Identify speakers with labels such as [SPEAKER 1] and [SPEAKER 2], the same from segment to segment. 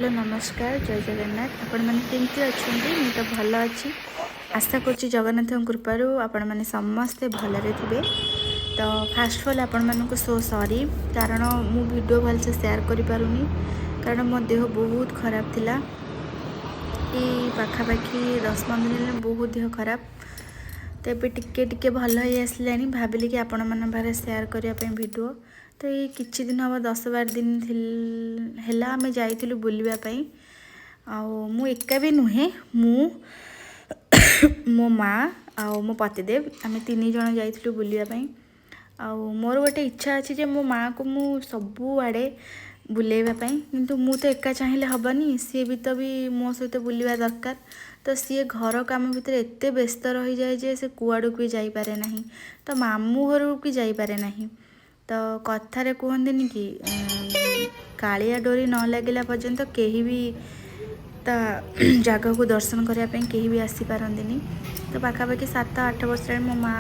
[SPEAKER 1] Hello नमस्कार जय जगन्नाथ आपण मैंने केमती अच्छा मुझे तो भल अच्छी आशा करुँच जगन्नाथ कृपार आपण मैंने समस्ते भलरे थे। तो फास्ट ऑफ ऑल आपण मानक सो सॉरी कारण मु वीडियो भलसे शेयर करि पारुनी कारण मो देह बहुत खराब थिला पाखापाखि 10-15 दिन बहुत देह खराब तो ये टिके भल हो आसला भाविली कि आपण मन बारे शेयर करने वीडियो तो ये किछि दिन हम 10-12 दिन है आम जाइलु बुलवाई मु एका भी नुहे मु मो माँ आउ मो पतिदेव आम 3 जन जाइलु बुलवाई मोर गोटे इच्छा अच्छी जे मो माँ को मु सबु आड़े बुलेवाई किंतु मु तो एका चाहिए हेनी सी भी तो भी मो सहित बुलवा दरकार तो सी घर काम भितर एत व्यस्त रही जाए जे से कुआड़ू भी जापे ना तो मामू घर भी जापे ना तो कथारे कहते कि कालिया डोरी न लगिला पर्यंत कहीं भी ता जगह को दर्शन करने कहीं भी आसी पारंती तो पाखापाखि 7-8 वर्ष मो माँ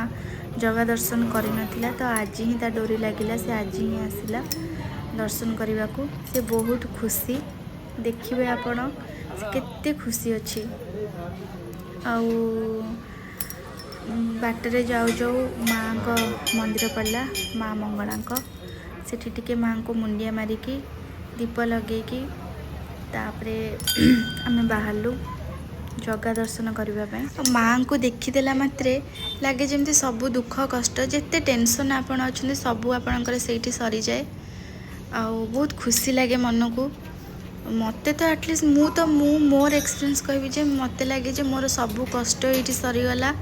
[SPEAKER 1] जगह दर्शन करनथिला तो आज ही ता डोरी लगिला से आज ही आसला दर्शन करने को से बहुत खुशी देखिए आपण से केते खुशी अच्छी बाटरे जाऊ जाऊ माँ को मंदिर पड़ा माँ मंगला सेठी टिके माँ को मुंडिया मारिकी दीप लगेकी तापरे आम बाहरलु जगा दर्शन करने माँ को देखीदेला मात्रे लगे जमी सब दुख कष्ट जिते टेंशन आपण अच्छा सबू आपणकर से सरी जाए बहुत खुशी लगे मन को मत तो एटलिस्ट मु मोर एक्सपीरियंस कहि मत लगे जे मोर सबू कष्ट ये सरीगला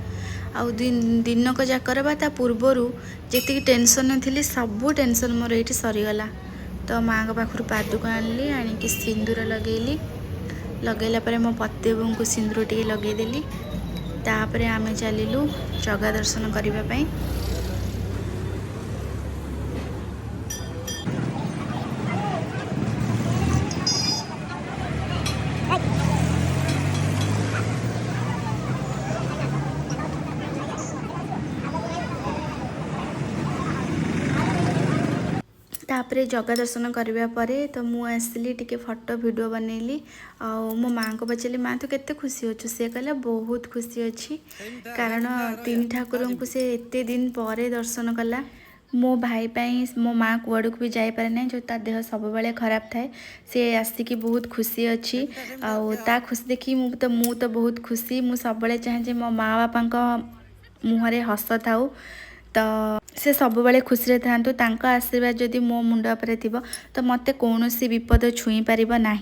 [SPEAKER 1] दिनक जाकर ता पूर्वर जी टेंशन थी सबू टेंशन मोर ये सरीगला तो माँ पाखर पादुक आनली आणिकी सिंदूर लगेली लगेला परे मो पतिदेव को सिंदूर टे लगेदेली तापर आमे चलिलु जगा दर्शन करने तापरे जगा दर्शन करने पर तो मुझे आसली टिके फोटो वीडियो बनैली मो माँ को पचारि माँ तो केते खुशी अच्छु सी कहला बहुत खुशी अच्छी कारण 3 ठाकुर को से एते दिन पर दर्शन कला मो भाई पाई मो माँ कुआड़ू भी जापे ना जो ता देह सब बेले खराब थाए सी आसिकी बहुत खुशी अच्छी ता खुशी देखी मु तो बहुत खुशी मु सब चाहे मो माँ बापा मुहरे हस थाऊ तो से सब बेले खुशी था आशीर्वाद जदि मो मुंड उपर थी तो मत कौन विपद छुई पार ना।